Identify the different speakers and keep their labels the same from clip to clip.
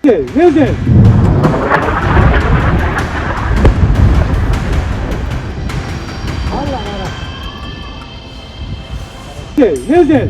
Speaker 1: Music. Music. Music.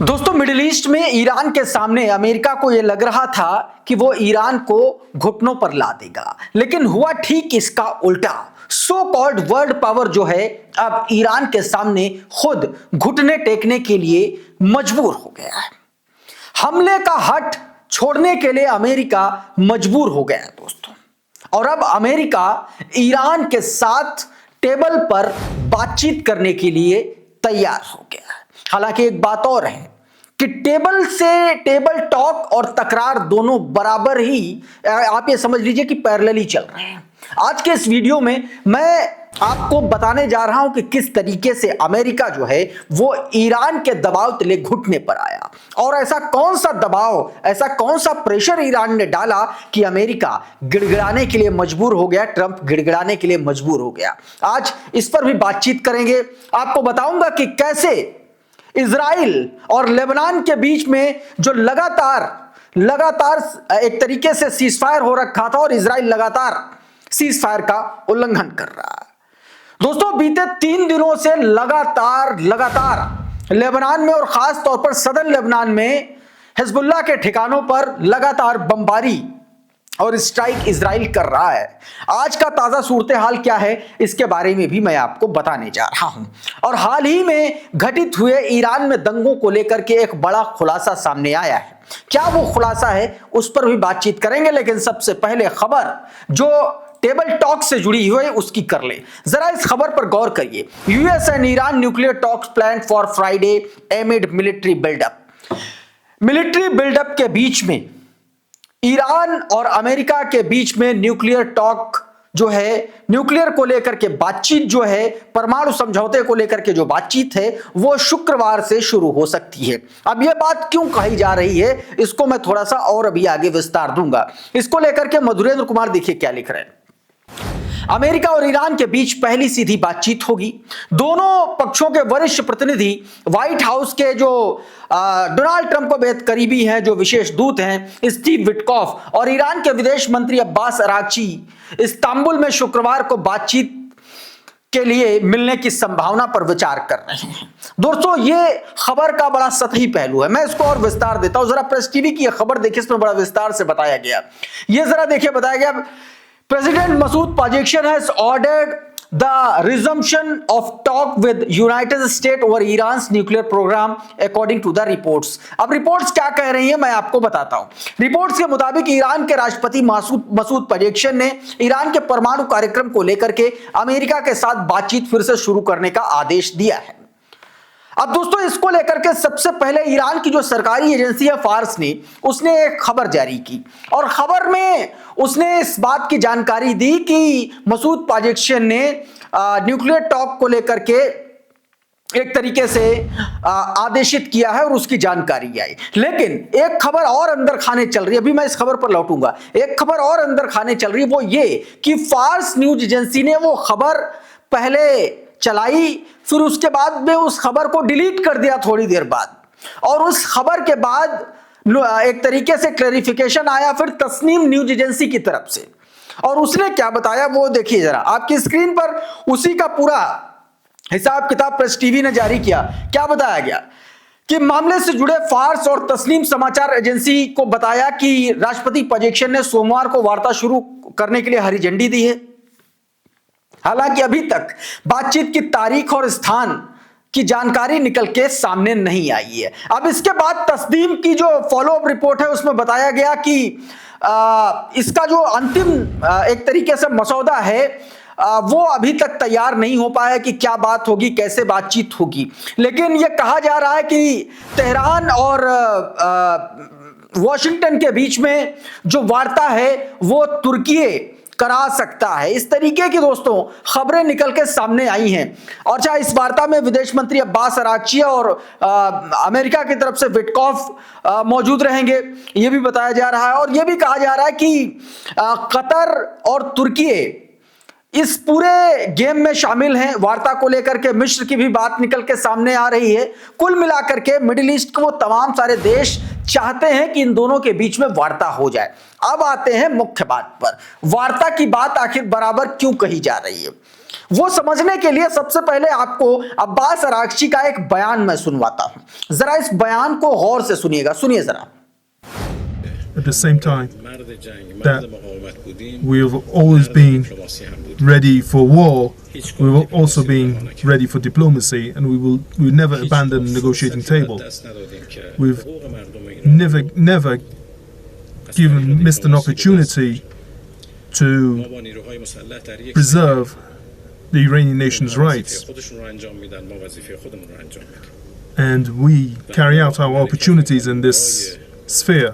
Speaker 2: दोस्तों, middle east में Iran के सामने अमेरिका को यह लग रहा था कि वो ईरान को घुटनों पर ला देगा, लेकिन हुआ ठीक इसका उल्टा। सो कॉल्ड वर्ल्ड पावर जो है अब ईरान के सामने खुद घुटने टेकने के लिए मजबूर हो गया है। हमले का हट छोड़ने के लिए अमेरिका मजबूर हो गया है दोस्तों, और अब अमेरिका ईरान के साथ टेबल पर बातचीत करने के लिए तैयार हो गया है। हालांकि एक बात और है कि टेबल टॉक और तकरार दोनों बराबर ही, आप ये समझ लीजिए कि पैरेलली चल रहे हैं। आज के इस वीडियो में मैं आपको बताने जा रहा हूं कि किस तरीके से अमेरिका जो है वो ईरान के दबाव तले घुटने पर आया, और ऐसा कौन सा दबाव, ऐसा कौन सा प्रेशर ईरान ने डाला कि अमेरिका गिड़गिड़ाने के लिए मजबूर हो गया, ट्रंप गिड़गिड़ाने के लिए मजबूर हो गया। आज इस पर भी बातचीत करेंगे। आपको बताऊंगा कि कैसे इजराइल और लेबनान के बीच में जो लगातार एक तरीके से सीजफायर हो रखा था, और इजराइल लगातार सीजफायर का उल्लंघन कर रहा है। दोस्तों, बीते 3 दिनों से लगातार लेबनान में और खास तौर पर सदर्न लेबनान में हिजबुल्लाह के ठिकानों पर लगातार बमबारी और स्ट्राइक इजराइल कर रहा है। आज का ताजा सूरत हाल क्या है, इसके बारे में भी मैं आपको बताने जा रहा हूं। और हाल ही में घटित हुए ईरान में दंगों को लेकर के एक बड़ा खुलासा सामने आया है। क्या वो खुलासा है, उस पर भी बातचीत करेंगे, लेकिन सबसे पहले खबर जो टेबल टॉक से जुड़ी हुई है उसकी कर ले। जरा इस खबर पर गौर करिए। US and Iran nuclear talks plan for Friday amid military buildup के बीच में, ईरान और अमेरिका के बीच में न्यूक्लियर टॉक जो है, न्यूक्लियर को लेकर के बातचीत जो है, परमाणु समझौते को लेकर के जो बातचीत है, वो शुक्रवार से शुरू हो सकती है। अब यह बात क्यों कही जा रही है, इसको मैं थोड़ा सा और अभी आगे विस्तार दूंगा। इसको लेकर के मधुरेंद्र कुमार देखिए क्या लिख रहे हैं। अमेरिका और ईरान के बीच पहली सीधी बातचीत होगी। दोनों पक्षों के वरिष्ठ प्रतिनिधि व्हाइट हाउस के जो डोनाल्ड ट्रंप को बेहद करीबी हैं, जो विशेष दूत हैं स्टीव विटकॉफ, और ईरान के विदेश मंत्री अब्बास अरागची इस्तांबुल में शुक्रवार को बातचीत के लिए मिलने की संभावना पर विचार कर रहे हैं। दोस्तों, ये खबर का बड़ा सतही पहलू है, मैं इसको और विस्तार देता हूं। जरा प्रेस टीवी की यह खबर देखिए, इसमें बड़ा विस्तार से बताया गया। ये जरा देखिए, बताया गया President Masoud Pezeshkian has ordered the resumption of talk with United States over Iran's nuclear program, according to the reports. अब रिपोर्ट्स क्या कह रही हैं मैं आपको बताता हूं। रिपोर्ट्स के मुताबिक ईरान के राष्ट्रपति मसूद पेजेश्कियान ने ईरान के परमाणु कार्यक्रम को लेकर के अमेरिका के साथ बातचीत फिर से शुरू करने का आदेश दिया है। अब दोस्तों, इसको लेकर के सबसे पहले ईरान की जो सरकारी एजेंसी है फार्स ने, उसने एक खबर जारी की, और खबर में उसने इस बात की जानकारी दी कि मसूद पेजेश्कियान ने न्यूक्लियर टॉक को लेकर के एक तरीके से आदेशित किया है, और उसकी जानकारी आई। लेकिन एक खबर और अंदर खाने चल रही है, अभी मैं इस खबर पर लौटूंगा। एक खबर और अंदर खाने चल रही है, वो ये कि फार्स न्यूज एजेंसी ने वो खबर पहले चलाई, फिर उसके बाद में उस खबर को डिलीट कर दिया थोड़ी देर बाद, और उस खबर के बाद एक तरीके से क्लैरिफिकेशन आया फिर तस्नीम न्यूज एजेंसी की तरफ से, और उसने क्या बताया वो देखिए जरा आपकी स्क्रीन पर। उसी का पूरा हिसाब किताब प्रेस टीवी ने जारी किया। क्या बताया गया कि मामले से जुड़े फार्स और तस्नीम समाचार एजेंसी को बताया कि राष्ट्रपति पेजेश्कियान ने सोमवार को वार्ता शुरू करने के लिए हरी झंडी दी है। हालांकि अभी तक बातचीत की तारीख और स्थान की जानकारी निकल के सामने नहीं आई है। अब इसके बाद तस्दीम की जो फॉलोअप रिपोर्ट है उसमें बताया गया कि इसका जो अंतिम एक तरीके से मसौदा है वो अभी तक तैयार नहीं हो पाया कि क्या बात होगी, कैसे बातचीत होगी। लेकिन यह कहा जा रहा है कि तेहरान और वॉशिंगटन के बीच में जो वार्ता है वो तुर्की करा सकता है। इस तरीके की दोस्तों खबरें निकल के सामने आई हैं। और चाहे इस वार्ता में विदेश मंत्री अब्बास अरागची और अमेरिका की तरफ से विटकॉफ मौजूद रहेंगे, यह भी बताया जा रहा है। और यह भी कहा जा रहा है कि कतर और तुर्की इस पूरे गेम में शामिल हैं। वार्ता को लेकर के मिस्र की भी बात निकल के सामने आ रही है। कुल मिलाकर के मिडिल ईस्ट के वो तमाम सारे देश चाहते हैं कि इन दोनों के बीच में वार्ता हो जाए। अब आते हैं मुख्य बात पर, वार्ता की बात आखिर बराबर क्यों कही जा रही है वो समझने के लिए सबसे पहले आपको अब्बास अरागची का एक बयान मैं सुनवाता हूं। जरा इस बयान को गौर से सुनिएगा, सुनिए जरा।
Speaker 3: At the same time that we have always been ready for war, we will also been ready for diplomacy, and we never abandon the negotiating table. We've never missed an opportunity to preserve the Iranian nation's rights, and we carry out our opportunities in this sphere.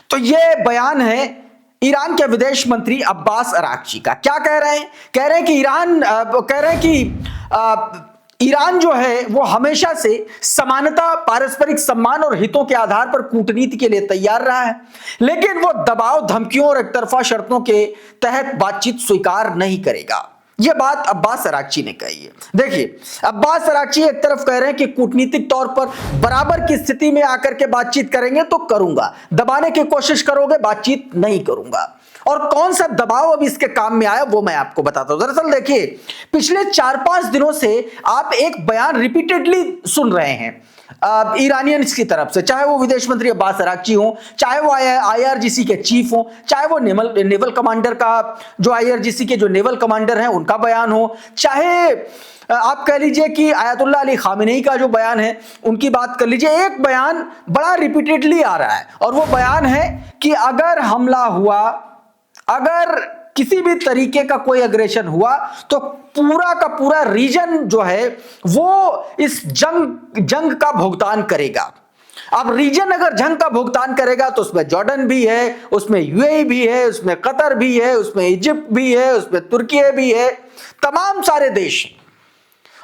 Speaker 2: तो ये बयान है Iran के विदेश मंत्री Abbas Araghchi का। क्या कह रहे हैं? कह रहे हैं कि ईरान जो है वो हमेशा से समानता, पारस्परिक सम्मान और हितों के आधार पर कूटनीति के लिए तैयार रहा है, लेकिन वो दबाव, धमकियों और एकतरफा शर्तों के तहत बातचीत स्वीकार नहीं करेगा। यह बात अब्बास अरागची ने कही है। देखिए, अब्बास अरागची एक तरफ कह रहे हैं कि कूटनीतिक तौर पर बराबर की स्थिति में आकर के बातचीत करेंगे तो करूंगा, दबाने की कोशिश करोगे बातचीत नहीं करूंगा। और कौन सा दबाव अब इसके काम में आया वो मैं आपको बताता हूं। दरअसल देखिए, पिछले 4-5 दिनों से आप एक बयान रिपीटेडली सुन रहे हैं ईरानियंस की तरफ से, चाहे वो विदेश मंत्री अब्बास अरागची हो, चाहे वो आईआरजीसी के चीफ हो, चाहे वो नेवल कमांडर का जो आईआरजीसी के जो नेवल कमांडर हैं उनका बयान हो, चाहे आप कह लीजिए कि आयतुल्लाह अली खामेनी का जो बयान है उनकी बात कर लीजिए। एक बयान बड़ा रिपीटेडली आ रहा है और वो बयान है कि अगर हमला हुआ, अगर किसी भी तरीके का कोई एग्रेशन हुआ तो पूरा का पूरा रीजन जो है वो इस जंग का भुगतान करेगा। अब रीजन अगर जंग का भुगतान करेगा तो उसमें जॉर्डन भी है, उसमें यूएई भी है, उसमें कतर भी है, उसमें इजिप्ट भी है, उसमें तुर्की भी है, तमाम सारे देश।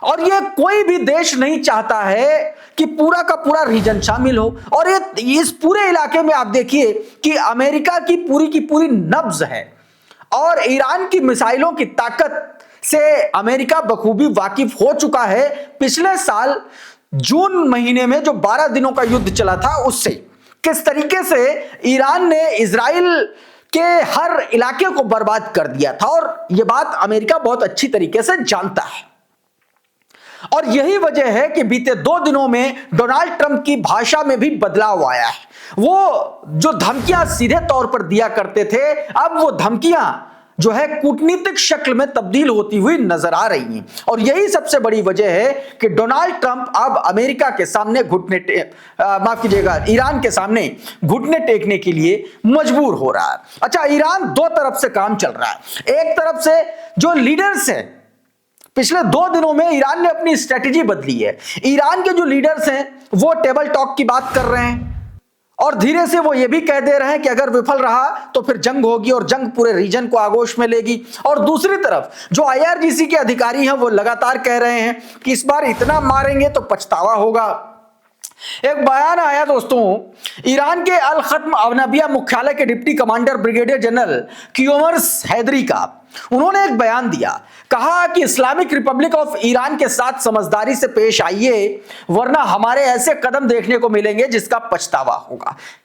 Speaker 2: और ये कोई भी देश नहीं चाहता है कि पूरा का पूरा रीजन शामिल हो। और ये इस पूरे इलाके में आप देखिए कि अमेरिका की पूरी नब्ज है और ईरान की मिसाइलों की ताकत से अमेरिका बखूबी वाकिफ हो चुका है। पिछले साल जून महीने में जो 12 दिनों का युद्ध चला था उससे किस तरीके से ईरान ने इजराइल के हर इलाके को बर्बाद कर दिया था, और यह बात अमेरिका बहुत अच्छी तरीके से जानता है। और यही वजह है कि बीते 2 दिनों में डोनाल्ड ट्रंप की भाषा में भी बदलाव आया है। वो जो धमकियां सीधे तौर पर दिया करते थे, अब वो धमकियां जो है कूटनीतिक शक्ल में तब्दील होती हुई नजर आ रही हैं। और यही सबसे बड़ी वजह है कि डोनाल्ड ट्रंप अब अमेरिका के सामने ईरान के सामने घुटने टेकने के लिए मजबूर हो रहा है। अच्छा, ईरान 2 तरफ से काम चल रहा है। एक तरफ से जो लीडर्स हैं, पिछले 2 दिनों में ईरान ने अपनी स्ट्रेटेजी बदली है। ईरान के जो लीडर्स हैं वो टेबल टॉक की बात कर रहे हैं और धीरे से वो ये भी कह दे रहे हैं कि अगर विफल रहा तो फिर जंग होगी और जंग पूरे रीजन को आगोश में लेगी। और दूसरी तरफ जो आईआरजीसी के अधिकारी हैं वो लगातार कह रहे हैं कि इस बार इतना मारेंगे तो पछतावा होगा। एक बयान आया दोस्तों ईरान के अल खत्म अवनबिया मुख्यालय के deputy commander brigadier general Kiomars Heydari का। उन्होंने एक बयान दिया, कहा कि इस्लामिक रिपब्लिक ऑफ ईरान के साथ समझदारी से पेश आइए वरना हमारे ऐसे कदम देखने को मिलेंगे जिसका पछतावा होगा।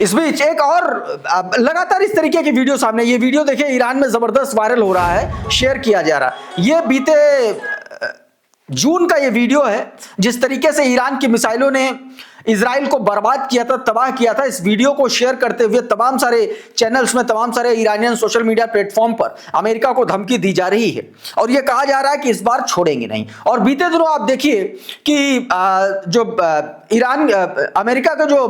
Speaker 2: इस बीच एक और लगातार इस तरीके की वीडियो सामने, ये वीडियो देखिए ईरान में जबरदस्त वायरल हो रहा है, शेयर किया जा रहा है। ये बीते जून का ये वीडियो है, जिस तरीके से ईरान की मिसाइलों ने इजराइल को बर्बाद किया था, तबाह किया था। इस वीडियो को शेयर करते हुए तमाम सारे चैनल्स में, तमाम सारे ईरानियन सोशल मीडिया प्लेटफॉर्म पर अमेरिका को धमकी दी जा रही है और यह कहा जा रहा है कि इस बार छोड़ेंगे नहीं। और बीते दिनों आप देखिए कि जो ईरान अमेरिका के जो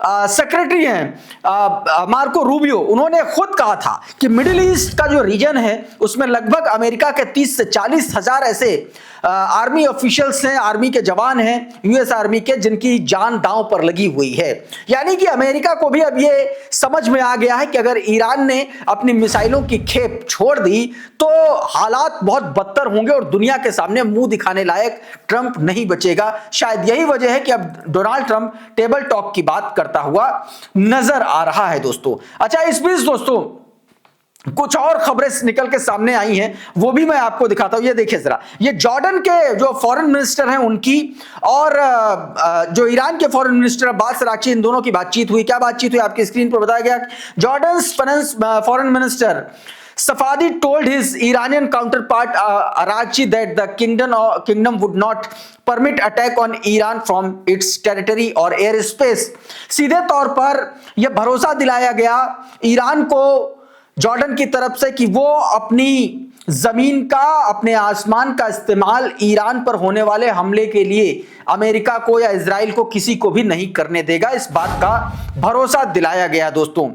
Speaker 2: सेक्रेटरी हैं मार्को रूबियो, उन्होंने खुद कहा था कि मिडिल ईस्ट का जो रीजन है उसमें लगभग अमेरिका के 30 से 40 हजार ऐसे आर्मी ऑफिशियल्स हैं, आर्मी के जवान हैं, यूएस आर्मी के, जिनकी जान दांव पर लगी हुई है। यानी कि अमेरिका को भी अब ये समझ में आ गया है कि अगर ईरान ने अपनी मिसाइलों की खेप छोड़ दी तो हालात बहुत बदतर होंगे और दुनिया के सामने मुंह दिखाने लायक ट्रंप नहीं बचेगा। शायद यही वजह है कि अब डोनाल्ड ट्रंप टेबल टॉक की बात करता हुआ नजर आ रहा है दोस्तों। अच्छा, इस बीच दोस्तों कुछ और खबरें निकल के सामने आई हैं, वो भी मैं आपको दिखाता हूं। ये देखिए जरा, ये जॉर्डन के जो फॉरेन मिनिस्टर हैं उनकी और जो ईरान के फॉरेन मिनिस्टर अब्बास अराक्ची, इन दोनों की बातचीत हुई। क्या बातचीत हुई आपकी स्क्रीन पर बताया गया। Jordan foreign minister Safadi told his Iranian counterpart Araghchi that the kingdom would not permit attack on Iran from its territory or airspace। सीधे तौर पर यह भरोसा दिलाया गया ईरान को जॉर्डन की तरफ से कि वो अपनी जमीन का, अपने आसमान का इस्तेमाल ईरान पर होने वाले हमले के लिए अमेरिका को या इजराइल को किसी को भी नहीं करने देगा। इस बात का भरोसा दिलाया गया दोस्तों।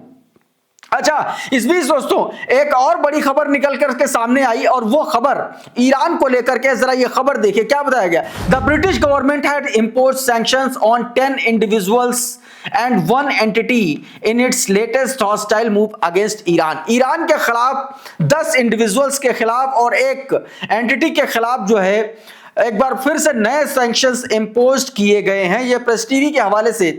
Speaker 2: अच्छा, इस बीच दोस्तों एक और बड़ी खबर निकल करके सामने आई और वो खबर ईरान को लेकर के, जरा ये खबर देखिए क्या बताया गया। The British government had imposed sanctions on 10 individuals and 1 entity in its latest hostile move against Iran. Iran के खिलाफ 10 इंडिविजुअल्स के खिलाफ और एक एंटिटी के खिलाफ जो है एक बार फिर से नए सैंक्शंस इम्पोज किए गए हैं। यह प्रेस टीवी के हवाले से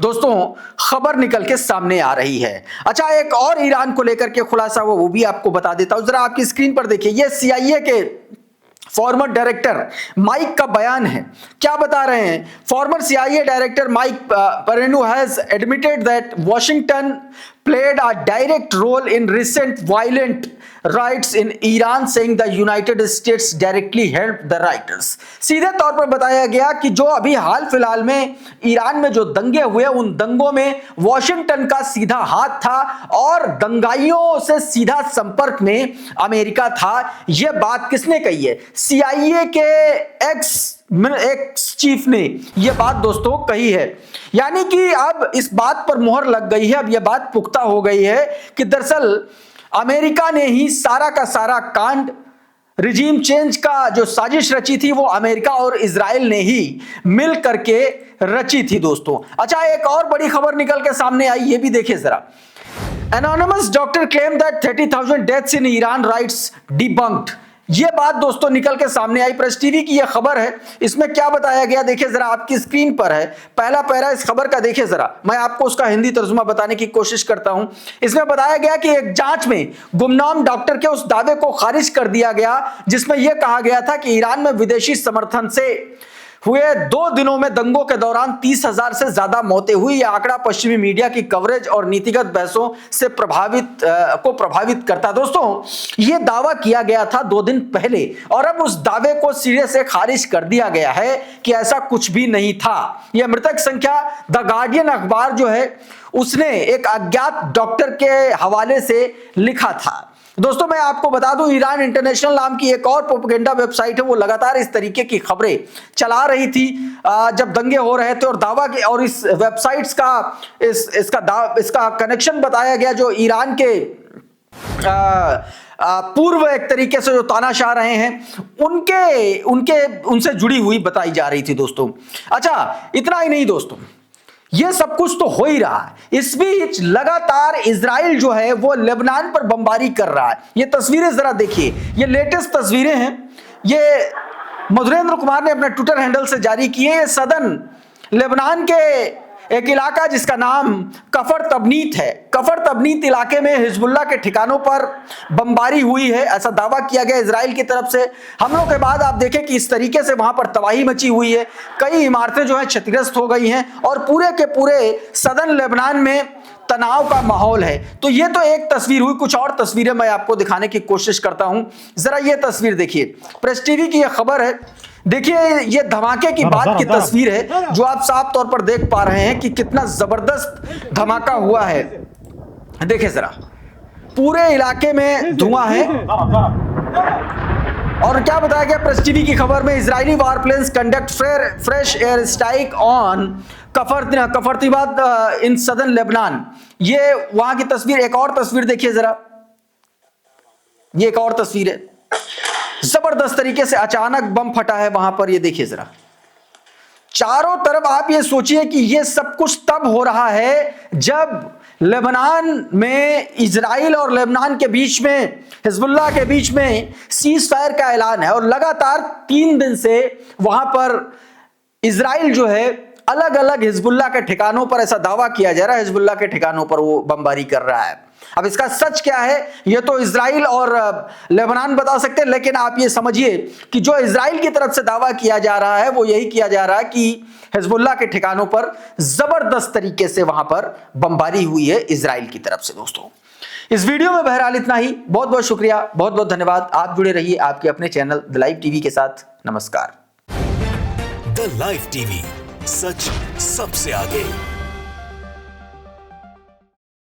Speaker 2: दोस्तों खबर निकल के सामने आ रही है। अच्छा, एक और ईरान को लेकर के खुलासा हुआ, वो भी आपको बता देता हूं। जरा आपकी स्क्रीन पर देखिए, ये CIA के फॉर्मर डायरेक्टर माइक का बयान है। क्या बता रहे हैं? फॉर्मर CIA डायरेक्टर माइक पेरेनु has admitted that Washington played a direct role in recent violent riots in Iran, saying the United States directly helped the rioters। सीधे तौर पर बताया गया कि जो अभी हाल फिलहाल में ईरान में जो दंगे हुए, उन दंगों में वॉशिंगटन का सीधा हाथ था और दंगाइयों से सीधा संपर्क में अमेरिका था। यह बात किसने कही है? CIA के एक्स चीफ ने यह बात दोस्तों कही है। यानी कि अब इस बात पर मोहर लग गई है, अब यह बात पुख्ता हो गई है कि दरअसल अमेरिका ने ही सारा का सारा कांड, रिजीम चेंज का जो साजिश रची थी वो अमेरिका और इजराइल ने ही मिल करके रची थी दोस्तों। अच्छा, एक और बड़ी खबर निकल के सामने आई, ये भी देखिए जरा। Anonymous doctor claim that 30,000 deaths in Iran rights debunked. ये बात दोस्तों निकल के सामने आई, प्रेस टीवी की यह खबर है। इसमें क्या बताया गया देखिए जरा, आपकी स्क्रीन पर है पहला पैरा इस खबर का। देखिए जरा, मैं आपको उसका हिंदी तर्जुमा बताने की कोशिश करता हूं। इसमें बताया गया कि एक जांच में गुमनाम डॉक्टर के उस दावे को खारिज कर दिया गया जिसमें यह कहा गया था कि ईरान में विदेशी समर्थन से हुए 2 दिनों में दंगों के दौरान 30,000 से ज्यादा मौतें हुई। यह आंकड़ा पश्चिमी मीडिया की कवरेज और नीतिगत बहसों से प्रभावित करता। दोस्तों, यह दावा किया गया था 2 दिन पहले और अब उस दावे को सिरे से खारिज कर दिया गया है कि ऐसा कुछ भी नहीं था। यह मृतक संख्या द गार्डियन अखबार जो है उसने एक अज्ञात डॉक्टर के हवाले से लिखा था। दोस्तों, मैं आपको बता दूं, ईरान इंटरनेशनल नाम की एक और प्रोपेगेंडा वेबसाइट है, वो लगातार इस तरीके की खबरें चला रही थी जब दंगे हो रहे थे और दावा के, और इस वेबसाइट्स का इसका कनेक्शन बताया गया जो ईरान के पूर्व एक तरीके से जो तानाशाह रहे हैं उनसे जुड़ी हुई बताई जा रही थी दोस्तों। अच्छा, इतना ही नहीं दोस्तों, यह सब कुछ तो हो ही रहा है। इस बीच लगातार इजराइल जो है वो लेबनान पर बमबारी कर रहा है। ये तस्वीरें जरा देखिए, ये लेटेस्ट तस्वीरें हैं, ये मधुरेंद्र कुमार ने अपने ट्विटर हैंडल से जारी की है। ये सदन लेबनान के एक इलाका जिसका नाम कफर तबनीत है। कफर तबनीत इलाके में हिजबुल्लाह के ठिकानों पर बमबारी हुई है, ऐसा दावा किया गया इजराइल की तरफ से। हमलों के बाद आप देखें कि इस तरीके से वहां पर तबाही मची हुई है, कई इमारतें जो है क्षतिग्रस्त हो गई हैं और पूरे के पूरे सदर्न लेबनान में तनाव का माहौल है। तो ये तो एक तस्वीर हुई, कुछ और तस्वीरें मैं आपको दिखाने की कोशिश करता हूं। जरा ये तस्वीर देखिए, प्रेस टीवी की यह खबर है। देखिए ये धमाके की बाद की तस्वीर है जो आप साफ तौर पर देख पा रहे हैं कि कितना जबरदस्त धमाका हुआ है। देखिए जरा, पूरे इलाके में धुआं है। और क्या बताया गया प्रेस टीवी की खबर में, Israeli warplanes conduct fresh air strike on कफरतीबाद इन सदर्न लेबनान। ये वहां की तस्वीर। एक और तस्वीर देखिए जरा, ये एक और तस्वीर है। जबरदस्त तरीके से अचानक बम फटा है वहां पर, ये देखिए जरा चारों तरफ। आप ये सोचिए कि ये सब कुछ तब हो रहा है जब लेबनान में इजराइल और लेबनान के बीच में, हिजबुल्लाह के बीच में सीज फायर का ऐलान है और लगातार 3 दिन से वहां पर इजराइल जो है अलग अलग हिजबुल्लाह के ठिकानों पर, ऐसा दावा किया जा रहा है हिजबुल्लाह के ठिकानों पर वो बमबारी कर रहा है। अब इसका सच क्या है ये तो इजराइल और लेबनान बता सकते हैं, लेकिन आप ये समझिए कि जो इजराइल की तरफ से दावा किया जा रहा है वो यही किया जा रहा है कि हिजबुल्लाह के ठिकानों पर जबरदस्त तरीके से वहां पर बमबारी हुई है इजराइल की तरफ से। दोस्तों इस वीडियो में बहरहाल इतना ही। बहुत बहुत शुक्रिया, बहुत बहुत धन्यवाद। आप जुड़े रहिए आपके अपने चैनल द लाइव टीवी के साथ। नमस्कार।
Speaker 4: द लाइव टीवी, सच सबसे आगे।